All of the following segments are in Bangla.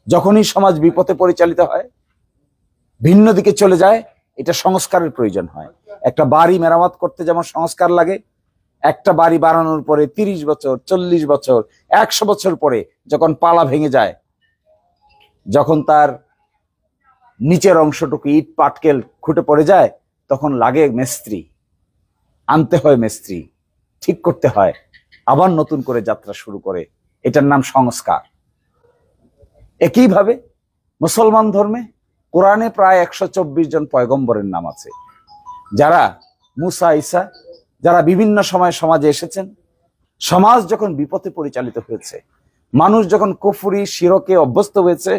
যখনই সমাজ বিপথে পরিচালিত হয়, ভিন্ন দিকে চলে যায়, এটা সংস্কারের প্রয়োজন হয়। একটা বাড়ি মেরামত করতে যেমন সংস্কার লাগে, একটা বাড়ি বানানোর পরে 30 বছর, 40 বছর, 100 বছর পরে যখন পালা ভেঙে যায়, যখন তার নিচের অংশটুকু ইট পাটকেল খুঁটে পড়ে যায়, তখন লাগে মিস্ত্রি, আনতে হয় মিস্ত্রি, ঠিক করতে হয়, আবার নতুন করে যাত্রা শুরু করে। এটার নাম সংস্কার। একইভাবে মুসলমান ধর্মে কোরআনে প্রায় 124 জন পয়গম্বরের নাম আছে, যারা মুসা, ঈসা, যারা বিভিন্ন সময় সমাজে এসেছেন। সমাজ যখন বিপথে পরিচালিত হয়েছে, মানুষ যখন কুফরি শিরকে অভ্যস্ত হয়েছে,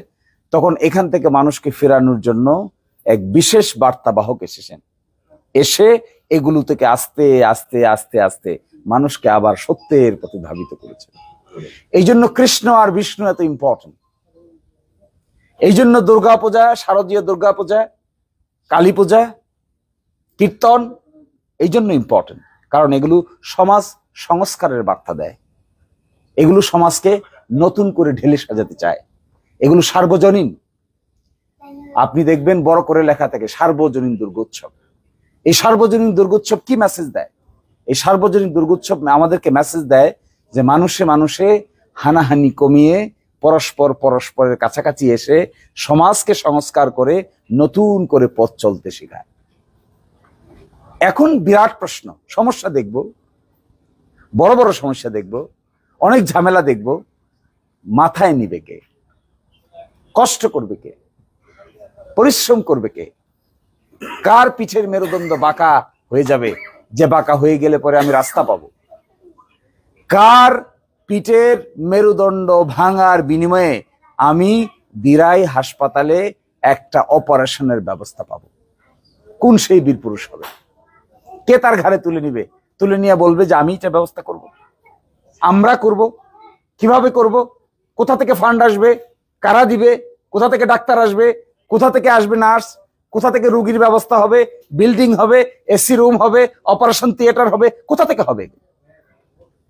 তখন এখান থেকে মানুষকে ফেরানোর জন্য এক বিশেষ বার্তাবাহক এসেছেন। এসে এগুলো থেকে আস্তে আস্তে আস্তে আস্তে মানুষকে আবার সত্যের পথে ধাবিত করেছে। এই জন্য কৃষ্ণ আর বিষ্ণু এত ইম্পর্টেন্ট। এই জন্য দুর্গাপূজা, শারদীয় দুর্গাপূজা, কালী পূজা, কীর্তন এই জন্য ইম্পর্টেন্ট, কারণ এগুলো সমাজ সংস্কারের বার্তা দেয়। এগুলো সমাজকে নতুন করে ঢেলে সাজাতে চায়। এগুলো সার্বজনীন। আপনি দেখবেন বড় করে লেখা থাকে সার্বজনীন দুর্গোৎসব। এই সার্বজনীন দুর্গোৎসব কি মেসেজ দেয়? এই সার্বজনীন দুর্গোৎসব আমাদেরকে মেসেজ দেয় যে মানুষে মানুষে হানাহানি কমিয়ে পরস্পরের কাছাকাছি এসে সমাজকে সংস্কার করে নতুন করে পথ চলতে শেখায়। এখন বিরাট প্রশ্ন, সমস্যা দেখব, বড় বড় সমস্যা দেখব, অনেক ঝামেলা দেখব। মাথায় নিবে কে? কষ্ট করবে কে? পরিশ্রম করবে কে? কার পিঠের মেরুদণ্ড বাঁকা হয়ে যাবে, যে বাঁকা হয়ে গেলে পরে আমি রাস্তা পাবো? কার পিঠের মেরুদণ্ড ভাঙার বিনিময়ে আমি দিরাই হাসপাতালে একটা অপারেশনের ব্যবস্থা পাবো? কোন সেই বীর পুরুষ হবে? কে তার ঘাড়ে তুলে নিবে? তুলে নিয়ে বলবে যে আমি এটা ব্যবস্থা করব, আমরা করব। কিভাবে করব? কোথা থেকে ফান্ড আসবে? কারা দিবে? কোথা থেকে ডাক্তার আসবে? কোথা থেকে আসবে নার্স? কোথা থেকে রোগীর ব্যবস্থা হবে? বিল্ডিং হবে, এসি রুম হবে, অপারেশন থিয়েটার হবে? কোথা থেকে হবে?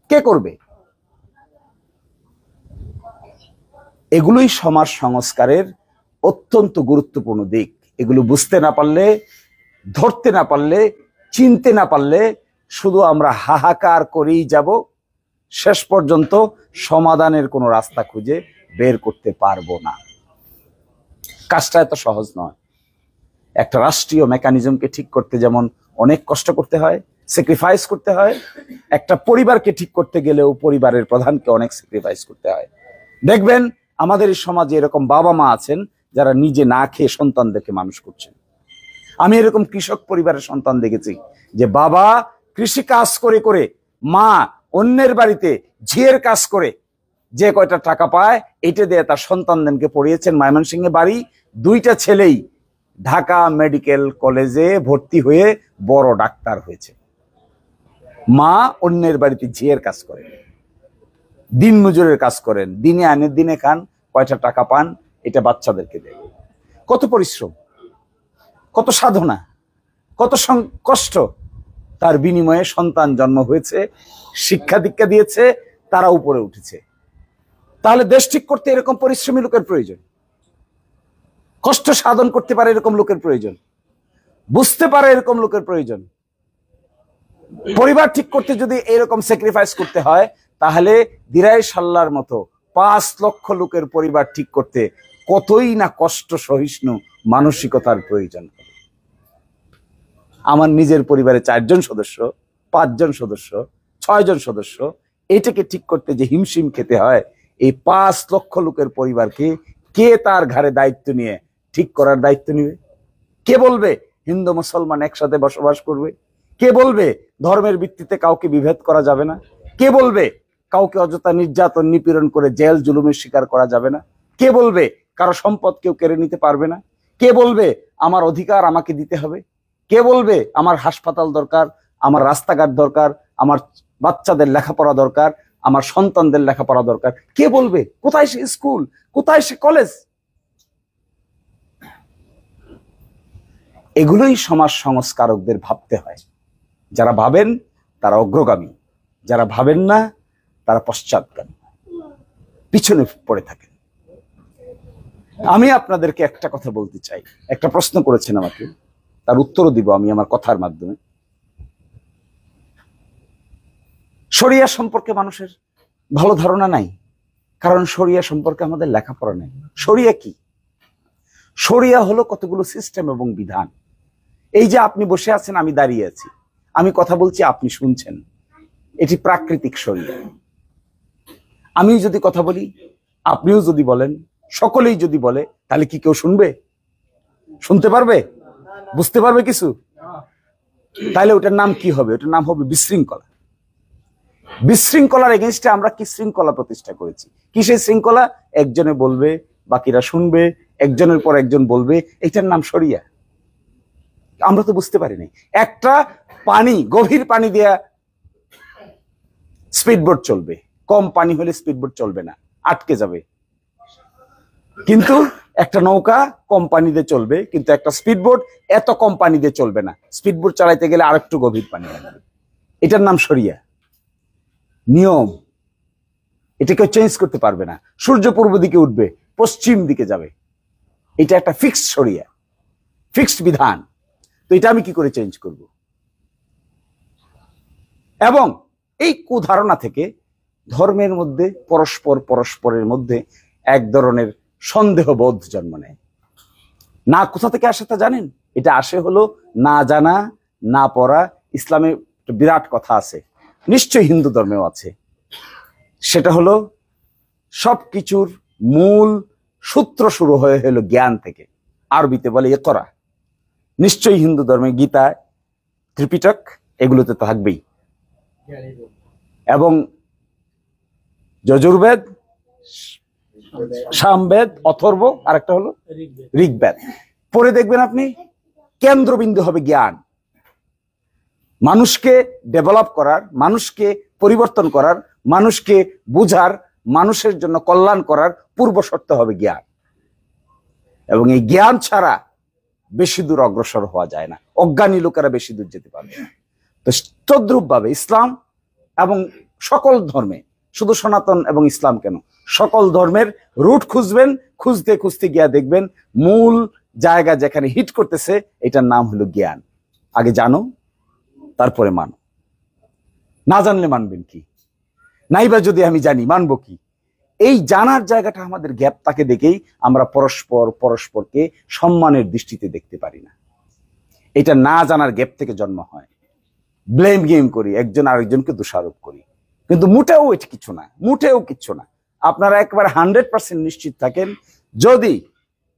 কে করবে? এগুলোই সমাজ সংস্কারের অত্যন্ত গুরুত্বপূর্ণ দিক। এগুলো বুঝতে না পারলে, ধরতে না পারলে, চিনতে না পারলে শুধু আমরা হাহাকার করেই যাব, শেষ পর্যন্ত সমাধানের কোনো রাস্তা খুঁজে বের করতে পারবো না। কাজটা এত সহজ নয়। একটা রাষ্ট্রীয় মেকানিজমকে ঠিক করতে যেমন অনেক কষ্ট করতে হয়, স্যাক্রিফাইস করতে হয়, একটা পরিবারকে ঠিক করতে গেলেও পরিবারের প্রধানকে অনেক স্যাক্রিফাইস করতে হয়। দেখবেন আমাদের এই সমাজে এরকম বাবা মা আছেন যারা নিজে না খেয়ে সন্তানদেরকে মানুষ করছেন। আমি এরকম কৃষক পরিবারের সন্তান দেখেছি যে বাবা কৃষি কাজ করে করে, মা অন্যের বাড়িতে ঝিয়ের কাজ করে যে কয়টা টাকা পায় এটা দিয়ে তার সন্তানদেরকে পড়িয়েছেন। ময়মনসিংহে বাড়ি, 2টা ছেলেই ঢাকা মেডিকেল কলেজে ভর্তি হয়ে বড় ডাক্তার হয়েছে। মা অন্যের বাড়িতে ঝিয়ের কাজ করেন, দিন মজুরের কাজ করেন, দিনে আনে দিনে খান, কয়টা টাকা পান এটা বাচ্চাদেরকে দেয়। কত পরিশ্রম, কত সাধনা, কত কষ্ট, তার বিনিময়ে সন্তান জন্ম হয়েছে, শিক্ষা দীক্ষা দিয়েছে, তারা উপরে উঠেছে। তাহলে দেশ ঠিক করতে এরকম পরিশ্রমী লোকের প্রয়োজন, কষ্ট সাধন করতে পারে এরকম লোকের প্রয়োজন, বুঝতে পারে এরকম লোকের প্রয়োজন। পরিবার ঠিক করতে যদি এরকম স্যাক্রিফাইস করতে হয়, তাহলে দিরাই সাল্লার মতো 5 লক্ষ লোকের পরিবার ঠিক করতে কতই না কষ্ট সহিষ্ণু মানসিকতার প্রয়োজন। আমার নিজের পরিবারে 4 জন সদস্য, 5 জন সদস্য, 6 জন সদস্য, এটাকে ঠিক করতে যে হিমশিম খেতে হয়, এই 5 লক্ষ লোকের পরিবারকে কে তার ঘাড়ে দায়িত্ব নিয়ে ঠিক করার দায়িত্ব নিবে? কে বলবে হিন্দু মুসলমান একসাথে বসবাস করবে? কে বলবে ধর্মের ভিত্তিতে কাউকে বিভেদ করা যাবে না? কে বলবে কাউকে অযথা নির্যাতন নিপীড়ন করে জেল জুলুমের শিকার করা যাবে না? কে বলবে কারো সম্পদ কেউ কেড়ে নিতে পারবে না? কে বলবে আমার অধিকার আমাকে দিতে হবে? কে বলবে আমার হাসপাতাল দরকার, আমার রাস্তাঘাট দরকার, আমার বাচ্চাদের লেখাপড়া দরকার, আমার সন্তানদের লেখাপড়া দরকার? কে বলবে? কোথায় সে স্কুল, কোথায় সে কলেজ? এগুলোই সমাজ সংস্কারকদের ভাবতে হয়। যারা ভাবেন তারা অগ্রগামী, যারা ভাবেন না তারা পশ্চাৎগামী, পিছনে পড়ে থাকেন। আমি আপনাদেরকে একটা কথা বলতে চাই। একটা প্রশ্ন করেছেন আমাকে, তার উত্তরও দিব আমি আমার কথার মাধ্যমে। শরিয়া সম্পর্কে মানুষের ভালো ধারণা নাই, কারণ শরিয়া সম্পর্কে আমাদের লেখাপড়া নেই। শরিয়া কি? শরিয়া হলো কতগুলো সিস্টেম এবং বিধান। এই যে আপনি বসে আছেন, আমি দাঁড়িয়ে আছি, আমি কথা বলছি, আপনি শুনছেন, এটি প্রাকৃতিক শরিয়া। আমি যদি কথা বলি, আপনিও যদি বলেন, সকলেই যদি বলে, তাহলে কি কেউ শুনবে? শুনতে পারবে? বুঝতে পারবে কিছু? তাহলে ওটার নাম কি হবে? ওটার নাম হবে বিশৃঙ্খলা। বিশৃঙ্খলার এগেনস্টে আমরা কি শৃঙ্খলা প্রতিষ্ঠা করেছি? কিসের শৃঙ্খলা? একজনে বলবে, বাকিরা শুনবে, একজনের পর একজন বলবে, এটার নাম শরিয়া। আমরা তো বুঝতে পারি নাই। একটা পানি, গভীর পানি দিয়া স্পিডবোট চলবে, কম পানি হলে স্পিডবোট চলবে না, আটকে যাবে। কিন্তু একটা নৌকা কম পানি দিয়ে চলবে, কিন্তু একটা স্পিডবোট এত কম পানি দিয়ে চলবে না। স্পিডবোট চালাইতে গেলে আরেকটু গভীর পানি লাগবে। এটার নাম শরিয়া, নিয়ম। এটা কেউ চেঞ্জ করতে পারবে না। সূর্য পূর্ব দিকে উঠবে, পশ্চিম দিকে যাবে, এটা একটা ফিক্সড শরিয়া, ফিক্সড বিধান। তো এটা আমি কি করে চেঞ্জ করব? এবং এই কুধারণা থেকে ধর্মের মধ্যে পরস্পরের মধ্যে এক ধরনের সন্দেহ বোধ জন্ম নেয়। না কোথা থেকে আসে তা জানেন? এটা আসে হলো না জানা, না পড়া। ইসলামে বিরাট কথা আছে, নিশ্চয়ই হিন্দু ধর্মেও আছে। সেটা হলো সবকিছুর মূল সূত্র শুরু হয়ে হলো জ্ঞান থেকে। আরবিতে বলে ইকরা। নিশ্চয়ই হিন্দু ধর্মে গীতা, ত্রিপিটক এগুলোতে থাকবেই, এবং যজুর্বেদ, সামবেদ, অথর্ব, আরেকটা হলো ঋগ্বেদ। পরে দেখবেন আপনি কেন্দ্রবিন্দু হবে জ্ঞান। মানুষকে ডেভেলপ করার, মানুষকে পরিবর্তন করার, মানুষকে বুঝার, মানুষের জন্য কল্যাণ করার পূর্ব শর্ত হবে জ্ঞান। এবং এই জ্ঞান ছাড়া বেশি দূর অগ্রসর হওয়া যায় না। অজ্ঞানী লোকেরা বেশি দূর যেতে পারবে না। তো তদ্রূপ ভাবে ইসলাম এবং সকল ধর্মে, শুধু সনাতন এবং ইসলাম কেন, সকল ধর্মের রুট খুঁজবেন, খুঁজতে খুঁজতে গিয়া দেখবেন মূল জায়গা যেখানে হিট করতেছে, এটার নাম হলো জ্ঞান। আগে জানো, তারপরে মানো। না জানলে মানবেন কি? নাইবা যদি আমি জানি, মানবো কি? এই জানার জায়গাটা আমাদের গ্যাপ থাকে দেখেই আমরা পরস্পরকে সম্মানের দৃষ্টিতে দেখতে পারি না। এটা না জানার গ্যাপ থেকে জন্ম হয়। ব্লেম গেম করি, একজন আরেকজনকে দোষারোপ করি, কিন্তু মোটেও এটা কিছু না, মোটেও কিছু না। আপনারা একবারে 100% নিশ্চিত থাকেন, যদি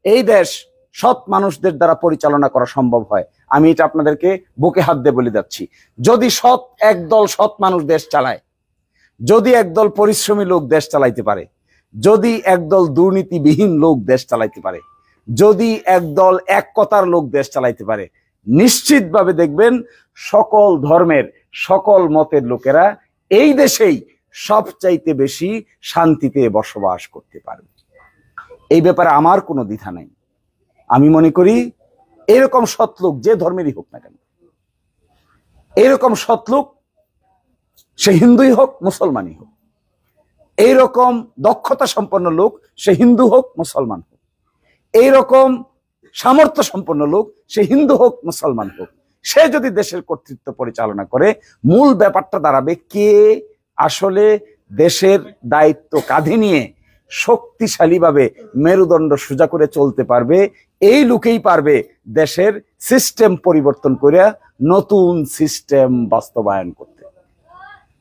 এই দেশ সৎ মানুষদের দ্বারা পরিচালনা করা সম্ভব হয়, আমি এটা আপনাদেরকে বুকে হাত দিয়ে বলে যাচ্ছি, যদি একদল সৎ মানুষ দেশ চালায়, যদি একদল পরিশ্রমী লোক দেশ চালাইতে পারে, যদি একদল দুর্নীতিবিহীন লোক দেশ চালাইতে পারে, যদি একদল এক কথার লোক দেশ চালাইতে পারে, নিশ্চিতভাবে দেখবেন সকল ধর্মের, সকল মতের লোকেরা এই দেশেই সবচাইতে বেশি শান্তিতে বসবাস করতে পারবে। এই ব্যাপারে আমার কোনো দ্বিধা নাই। আমি মনে করি এরকম সৎ লোক যে ধর্মেরই হোক না কেন, এরকম সৎ লোক সে হিন্দুই হোক মুসলমানই হোক, এইরকম দক্ষতা সম্পন্ন লোক সে হিন্দু হোক মুসলমান হোক, এইরকম সামর্থ্য সম্পন্ন লোক সে হিন্দু হোক মুসলমান হোক, সে যদি দেশের কর্তৃত্ব পরিচালনা করে, মূল ব্যাপারটা দাঁড়াবে কে আসলে দেশের দায়িত্ব কাঁধে নিয়ে শক্তিশালীভাবে মেরুদণ্ড সোজা করে চলতে পারবে। এই লোকেই পারবে দেশের সিস্টেম পরিবর্তন করে নতুন সিস্টেম বাস্তবায়ন করতে।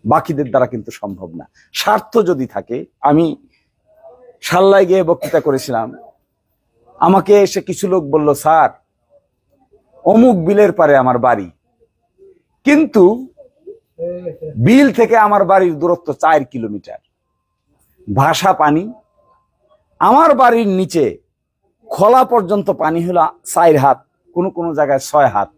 বাকিদের দ্বারা কিন্তু সম্ভব না। স্বার্থ যদি থাকে, আমি সাল্লায় গিয়ে বক্তৃতা করেছিলাম, আমাকে এসে কিছু লোক বলল, স্যার অমুক বিলের পারে আমার বাড়ি, কিন্তু বিল থেকে আমার বাড়ির দূরত্ব 4 কিলোমিটার, ভাষা পানি, আমার বাড়ির নিচে খোলা পর্যন্ত পানি হলো 4 হাত, কোনো কোনো জায়গায় 6 হাত,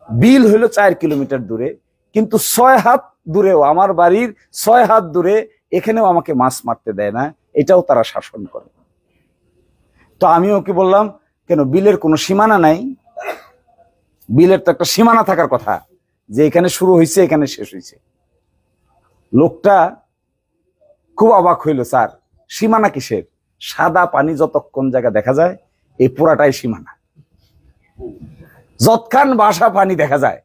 বিল হলো 4 কিলোমিটার দূরে, কিন্তু 6 হাত দূরেও, আমার বাড়ির 6 হাত দূরে, এখানেও আমাকে মাছ মারতে দেয় না, এটাও তারা শাসন করে। তো আমি ওকে বললাম, কেন বিলের কোনো সীমানা নাই? বিলের তো একটা সীমানা থাকার কথা, যে এখানে শুরু হয়েছে এখানে শেষ হয়েছে। লোকটা খুব অবাক হইল, স্যার সীমানা কিসের? সাদা পানি যতক্ষণ জায়গা দেখা যায় এই পুরাটাই সীমানা। যতক্ষণ বাসা পানি দেখা যায়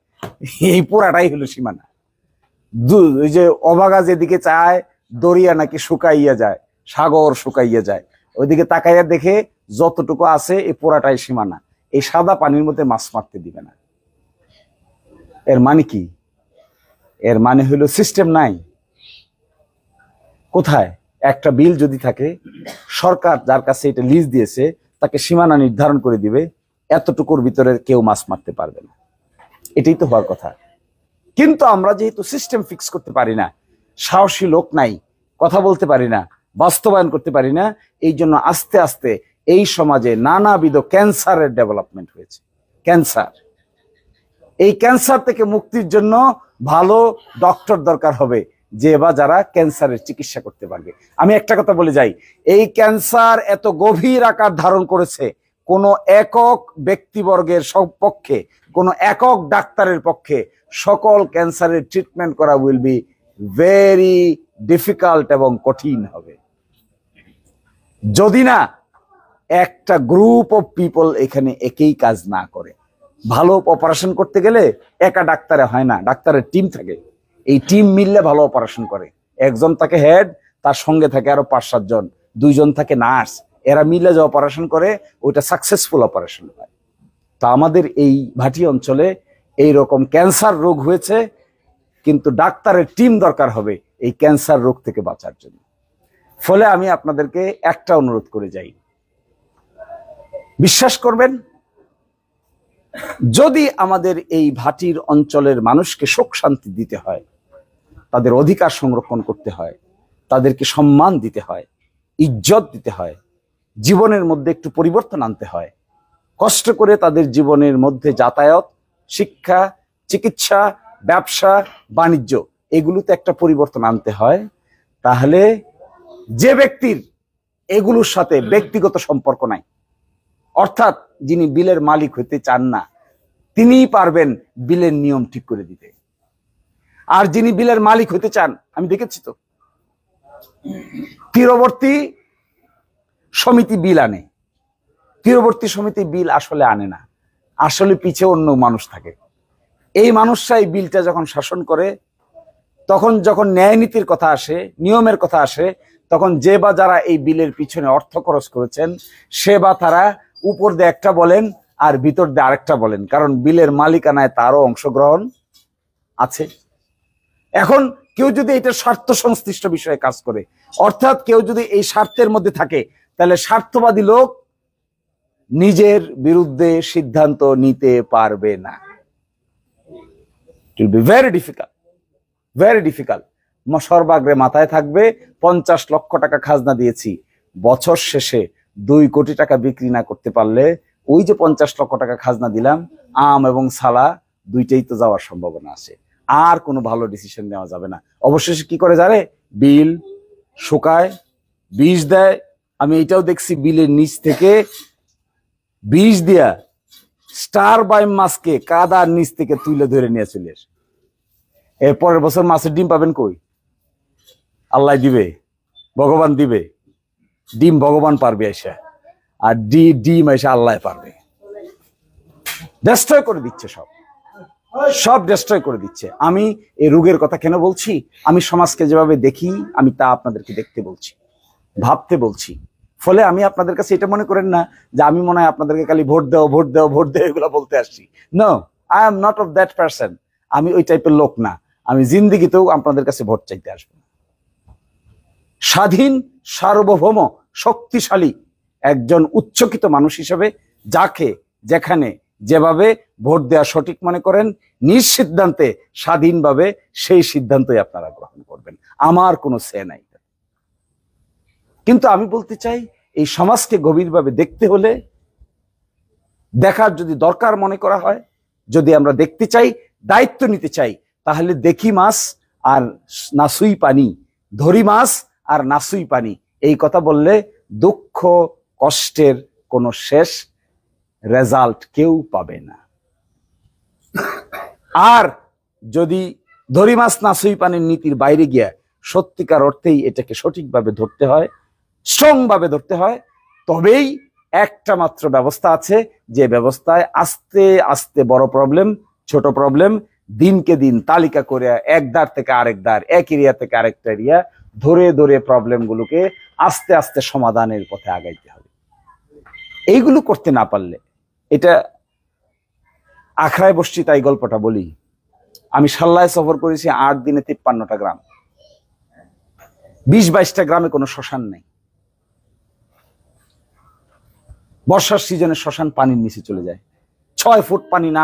এই পুরাটাই হলো সীমানা। ওই যে অবাগা যেদিকে চায় দরিয়া নাকি শুকাইয়া যায়, সাগর শুকাইয়া যায়, ওইদিকে তাকাইয়া দেখে যতটুকু আছে এই পুরাটাই সীমানা। এই সাদা পানির মধ্যে মাছ মারতে দিবে না। এর মানে কি? এর মানে হলো সিস্টেম নাই। কোথায়? একটা বিল যদি থাকে, সরকার যার কাছে এটা লিজ দিয়েছে তাকে সীমানা নির্ধারণ করে দিবে, এতটুকুর ভিতরে কেউ মাছ মারতে পারবে না। এটাই তো হওয়ার কথা। কিন্তু আমরা যেহেতু সিস্টেম ফিক্স করতে পারি না, সাহসী লোক নাই, কথা বলতে পারি না, বাস্তবায়ন করতে পারি না, এই জন্য আস্তে আস্তে এই সমাজে নানাবিধ ক্যান্সারের ডেভেলপমেন্ট হয়েছে। ক্যান্সার, এই ক্যান্সার থেকে মুক্তির জন্য ভালো ডক্টর দরকার হবে, যে বা যারা ক্যান্সারের চিকিৎসা করতে পারবে। আমি একটা কথা বলে যাই, এই ক্যান্সার এত গভীর আকার ধারণ করেছে, কোনো একক ব্যক্তিবর্গের পক্ষে, কোনো একক ডাক্তারের পক্ষে সকল ক্যান্সারের ট্রিটমেন্ট করা উইল বি ভেরি ডিফিকাল্ট এবং কঠিন হবে, যদি না একটা গ্রুপ অফ পিপল এখানে একই কাজ না করে। ভালো অপারেশন করতে গেলে একা ডাক্তারে হয় না, ডাক্তারের টিম থাকে। এই টিম মিললে ভালো অপারেশন করে। একজন থাকে হেড, তার সঙ্গে থাকে আরো 5-7 জন, 2 জন থাকে নার্স, এরা মিলে যে অপারেশন করে ওইটা সাকসেসফুল অপারেশন হয়। তো আমাদের এই ভাটি অঞ্চলে এই রকম ক্যান্সার রোগ হয়েছে, কিন্তু ডাক্তারের টিম দরকার হবে এই ক্যান্সার রোগ থেকে বাঁচার জন্য। ফলে আমি আপনাদেরকে একটা অনুরোধ করে যাই, বিশ্বাস করবেন, যদি আমাদের এই ভাটির অঞ্চলের মানুষকে সুখ শান্তি দিতে হয়, তাদের অধিকার সংরক্ষণ করতে হয়, তাদেরকে সম্মান দিতে হয়, ইজ্জত দিতে হয়, জীবনের মধ্যে একটু পরিবর্তন আনতে হয়, কষ্ট করে তাদের জীবনের মধ্যে যাতায়াত, শিক্ষা, চিকিৎসা, ব্যবসা, বাণিজ্য, এগুলোতে একটা পরিবর্তন আনতে হয়, তাহলে যে ব্যক্তির এগুলোর সাথে ব্যক্তিগত সম্পর্ক নাই, অর্থাৎ যিনি বিলের মালিক হতে চান না, তিনিই পারবেন বিলের নিয়ম ঠিক করে দিতে। আর যিনি বিলের মালিক হতে চান, আমি দেখেছি তো, তীরবর্তী সমিতি বিল আনে, তীরবর্তী সমিতি বিল আসলে আনে না, আসলে পিছে অন্য মানুষ থাকে। এই মানুষরাই বিলটা যখন শাসন করে, তখন যখন ন্যায় নীতির কথা আসে, নিয়মের কথা আসে, তখন যে বা যারা এই বিলের পিছনে অর্থ খরচ করেছেন, সে বা তারা উপর দিয়ে একটা বলেন আর ভিতর দিয়ে আরেকটা বলেন, কারণ বিলের মালিকানায় তারও অংশগ্রহণ আছে। এখন কেউ যদি এটা স্বার্থ সংশ্লিষ্ট বিষয়ে কাজ করে, অর্থাৎ কেউ যদি এই স্বার্থের মধ্যে থাকে, তাহলে স্বার্থবাদী লোক নিজের বিরুদ্ধে সিদ্ধান্ত নিতে পারবে না। It will be very difficult, very difficult. সর্বাগ্রে মাথায় থাকবে, 50 লক্ষ টাকা খাজনা দিয়েছি, বছর শেষে 2 কোটি টাকা বিক্রি না করতে পারলে ওই যে 50 লক্ষ টাকা খাজনা দিলাম, আম এবং সালা দুইটাই তো যাওয়ার সম্ভাবনা আছে। আর কোনো ভালো ডিসিশন নেওয়া যাবে না। অবশেষে কি করে জানে? বিল শুকায়, বিষ দেয়। আমি এটাও দেখছি, বিলের নিচ থেকে বিষ দিয়া স্টার বাইম মাছকে কাদার নিচ থেকে তুলে ধরে নিয়ে চলে আসে। এর পরের বছর মাছের ডিম পাবেন কই? আল্লাহ দিবে, ভগবান দিবে। ডিম ভগবান পারবে এসে, আর ডিম এসে আল্লাহ পারবে। ডেস্ট্রয় করে দিচ্ছে, সব ডেস্ট্রয় করে দিচ্ছে। আমি এই রোগের কথা কেন বলছি? আমি সমাজকে যেভাবে দেখি, আমি তা আপনাদেরকে দেখতে বলছি, ভাবতে বলছি। ফলে আমি আপনাদের কাছে এটা মনে করেন না যে আমি মনে হয় আপনাদেরকে খালি ভোট দাও ভোট দাও ভোট দাও এগুলো বলতে আসছি। No, I am not of that person. আমি ওই টাইপের লোক না। আমি জিন্দেগিতেও আপনাদের কাছে ভোট চাইতে আসবো। স্বাধীন, সার্বভৌম, শক্তিশালী একজন উচ্চকিত মানুষ হিসেবে যাকে যেখানে যেভাবে ভোট দেওয়া সঠিক মনে করেন, নিজ সিদ্ধান্তে স্বাধীনভাবে সেই সিদ্ধান্তই আপনারা গ্রহণ করবেন। আমার কোনো সে নাই। কিন্তু আমি বলতে চাই, এই সমাজকে গভীরভাবে দেখতে হলে, দেখার যদি দরকার মনে করা হয়, যদি আমরা দেখতে চাই, দায়িত্ব নিতে চাই, তাহলে দেখি মাছ আর নাসুই পানি, ধরি মাছ আর নাসুই পানি, এই কথা বললে দুঃখ কষ্টের কোনো শেষ রেজাল্ট কেউ পাবে না। আর যদি ধরি মাছ নাসুই পানির নীতির বাইরে গিয়া সত্যিকার অর্থেই এটাকে সঠিকভাবে ধরতে হয়, স্ট্রং ভাবে ধরতে হয়, তবেই একটা মাত্র ব্যবস্থা আছে, যে ব্যবস্থায় আস্তে আস্তে বড় প্রবলেম, ছোট প্রবলেম, দিনকে দিন তালিকা করে এক দ্বার থেকে আরেক দ্বার, এক এরিয়া থেকে আরেকটা এরিয়া ধরে ধরে প্রবলেমগুলোকে আস্তে আস্তে সমাধানের পথে আগাইতে হবে। এইগুলো করতে না পারলে, এটা আখড়ায় বসছি তাই গল্পটা বলি। আমি সাল্লায় সফর করেছি 8 দিনে 53টা গ্রাম, 20-22টা গ্রামে কোনো শ্মশান নেই। বর্ষার সিজনে শ্মশান পানির নিচে চলে যায়, 6 ফুট পানি না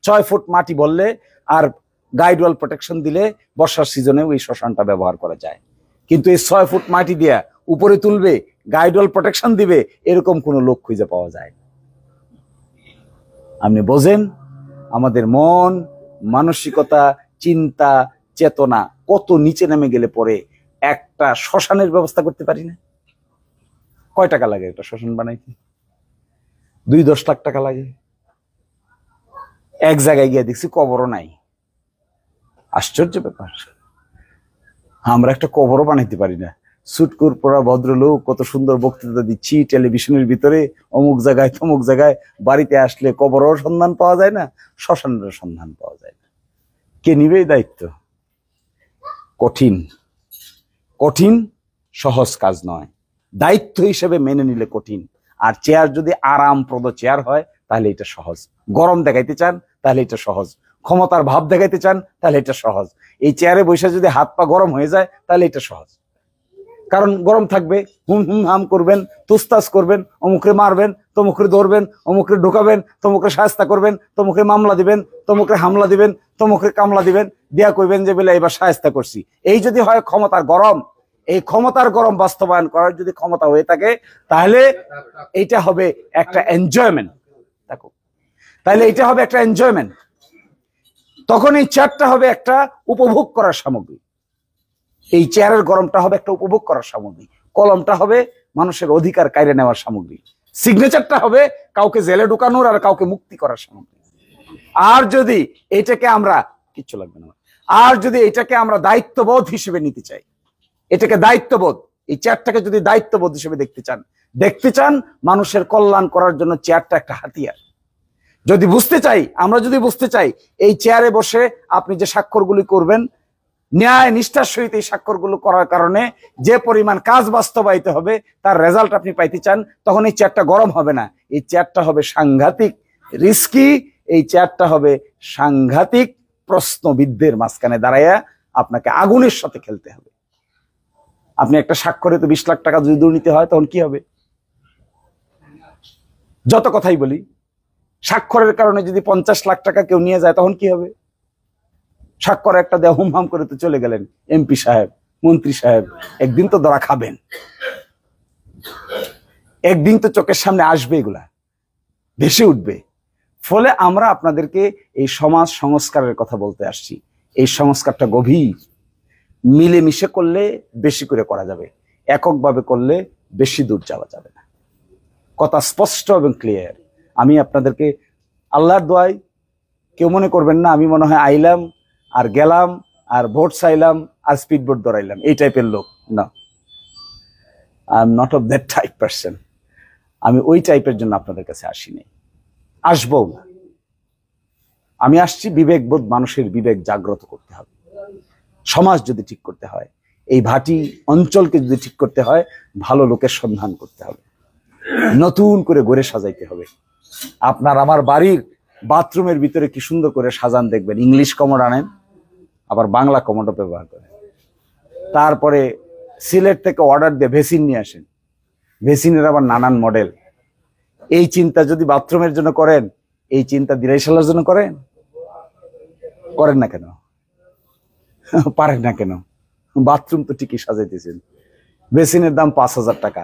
6 ফুট মাটি বললে আর গাইড ওয়াল প্রোটেকশন দিলে বর্ষার সিজনে ওই শ্মশানটা ব্যবহার করা যায়। কিন্তু এই 6 ফুট মাটি দিয়া উপরে তুলবে, গাইড ওয়াল প্রোটেকশন দিবে, এরকম কোনো লোক খুঁজে পাওয়া যায় না। আপনি বোঝেন আমাদের মন মানসিকতা, চিন্তা, চেতনা কত নিচে নেমে গেলে পরে একটা শ্মশানের ব্যবস্থা করতে পারি না। কয় টাকা লাগে একটা শ্মশান বানাইতে? 2-10 লাখ টাকা লাগে। এক জায়গায় গিয়ে দেখছি কবরও নাই। আশ্চর্য ব্যাপার, আমরা একটা কবরও বানাইতে পারি না। সুটকুর পরা ভদ্রলোক কত সুন্দর বক্তৃতা দিচ্ছি টেলিভিশনের ভিতরে, অমুক জায়গায় তমুক জায়গায়, বাড়িতে আসলে কবরও সন্ধান পাওয়া যায় না, শ্মশানের সন্ধান পাওয়া যায় না। কে নিবে দায়িত্ব? কঠিন, কঠিন, সহজ কাজ নয়। দায়িত্ব হিসেবে মেনে নিলে কঠিন। আর চেয়ার যদি আরামপ্রদ চেয়ার হয় তাহলে এটা সহজ। গরম দেখাইতে চান তাহলে এটা সহজ, ক্ষমতার ভাব দেখাইতে চান তাহলে এটা সহজ। এই চেয়ারে বসে যদি হাত পা গরম হয়ে যায় তাহলে এটা সহজ, কারণ গরম থাকবে, হুম হুম হাম করবেন, তুস্তাস করবেন, অমুকরে মারবেন, তমুকরে ধরবেন, অমুকরে ঢোকাবেন, তমুকরে শায়েস্তা করবেন, তমুকরে মামলা দিবেন, তমুকরে হামলা দিবেন, তমুকরে কামলা দিবেন, দিয়া কইবেন যে বলে এবার শায়েস্তা করছি। এই যদি হয় ক্ষমতার গরম, এই ক্ষমতার গরম বাস্তবায়ন করার যদি ক্ষমতা হয়ে থাকে তাহলে এইটা হবে একটা এনজয়মেন্ট। দেখো, তাহলে এটা হবে একটা এনজয়মেন্ট। তখন এই চেয়ারটা হবে একটা উপভোগ করার সামগ্রী, এই চেয়ারের গরমটা হবে একটা উপভোগ করার সামগ্রী, কলমটা হবে মানুষের অধিকার কাইরে নেওয়ার সামগ্রী, সিগনেচারটা হবে কাউকে জেলে ঢুকানোর আর কাউকে মুক্তি করার সামগ্রী। আর যদি এটাকে আমরা কিচ্ছু লাগবে না, আর যদি এটাকে আমরা দায়িত্ববোধ হিসেবে নিতে চাই, এটাকে দায়িত্ববোধ, এই চেয়ারটাকে যদি দায়িত্ববোধ হিসেবে দেখতে চান মানুষের কল্যাণ করার জন্য চেয়ারটা একটা হাতিয়ার। যদি বুঝতে চাই, আমরা যদি বুঝতে চাই এই চেয়ারে বসে আপনি যে স্বাক্ষরগুলি করবেন, ন্যায় নিষ্ঠার সহিত এই স্বাক্ষরগুলো করার কারণে যে পরিমাণ কাজ বাস্তবায়িত হবে তার রেজাল্ট আপনি পাইতে চান, তখন এই চেয়ারটা গরম হবে না, এই চেয়ারটা হবে সাংঘাতিক রিস্কি, এই চেয়ারটা হবে সাংঘাতিক প্রশ্নবিদ্ধের মাঝখানে দাঁড়াইয়া আপনাকে আগুনের সাথে খেলতে হবে। আপনি একটা স্বাক্ষরে তো 20 লাখ টাকা যদি দুর্নীতি হয় তখন কি হবে? যত কথাই বলি, স্বাক্ষরের কারণে যদি 50 লাখ টাকা কেউ নিয়ে যায় তখন কি হবে? স্বাক্ষর একটা দেওয়া হুমহাম করে তো চলে গেলেন এমপি সাহেব, মন্ত্রী সাহেব, একদিন তো ধরা খাবেন, একদিন তো চোখের সামনে আসবে, এগুলা ভেসে উঠবে। ফলে আমরা আপনাদেরকে এই সমাজ সংস্কারের কথা বলতে আসছি। এই সংস্কারটা গভীর, মিলেমিশে করলে বেশি করে করা যাবে, এককভাবে করলে বেশি দূর যাওয়া যাবে না। কথা স্পষ্ট এবং ক্লিয়ার। আমি আপনাদেরকে আল্লাহর দোয়ায়, কেউ মনে করবেন না আমি মনে হয় আইলাম আর গেলাম আর ভোট চাইলাম আর স্পিড বোট দৌড়াইলাম, এই টাইপের লোক না। I am not of that type person. আমি ওই টাইপের জন্য আপনাদের কাছে আসিনি, আসবো না। আমি আসছি বিবেকবোধ, মানুষের বিবেক জাগ্রত করতে হবে। সমাজ যদি ঠিক করতে হয়, এই ভাটি অঞ্চলকে যদি ঠিক করতে হয়, ভালো লোকের সন্ধান করতে হবে, নতুন করে গড়ে সাজাইতে হবে। আপনার আমার বাড়ির বাথরুমের ভিতরে কি সুন্দর করে সাজান দেখবেন, ইংলিশ কমোড আনেন, আবার বাংলা কমোডও ব্যবহার করেন। তারপরে সিলেট থেকে অর্ডার দিয়ে ভেসিন নিয়ে আসেন, ভেসিনের আবার নানান মডেল। এই চিন্তা যদি বাথরুমের জন্য করেন, এই চিন্তা দিরাইশালার জন্য করেন না কেন? পারেন না কেন? বাথরুম তো ঠিকই সাজাইতেছেন, বেসিনের দাম 5,000 টাকা,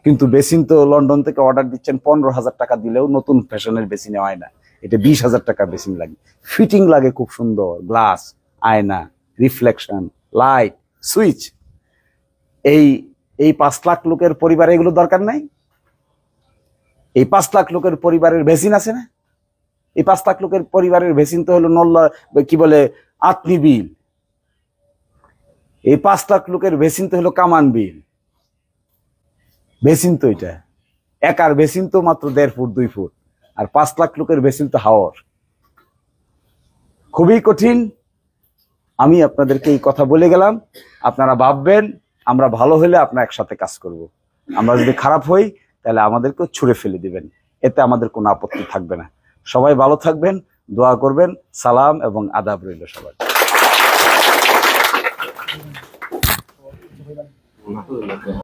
কিন্তু বেসিন তো লন্ডন থেকে অর্ডার দিচ্ছেন 15,000 টাকা দিলেও নতুন ফ্যাশনের বেসিনে হয় না, এটা 20,000 টাকার বেসিন লাগে। ফিটিং লাগে খুব সুন্দর, গ্লাস, আয়না, রিফ্লেকশন, লাইট, সুইচ। এই 5 লাখ লোকের পরিবারে এগুলো দরকার নাই? এই 5 লাখ লোকের পরিবারের বেসিন আছে না? এই 5 লাখ লোকের পরিবারের বেসিন তো হলো নল্লা, কি বলে, আত্মি বিল। এই 5 লাখ লোকের বেসিন তো হলো কামান বিল বেসিন, তো এটা একার বেসিন তো মাত্র 1.5 ফুট 2 ফুট, আর 5 লাখ লোকের বেসিন তো হাওর। খুবই কঠিন। আমি আপনাদেরকে এই কথা বলে গেলাম, আপনারা ভাববেন আমরা ভালো হলে আপনারা একসাথে কাজ করব, আমরা যদি খারাপ হই তাহলে আমাদেরকে ছুঁড়ে ফেলে দিবেন, এতে আমাদের কোনো আপত্তি থাকবে না। সবাই ভালো থাকবেন, দোয়া করবেন। সালাম এবং আদাব রইল সবাই।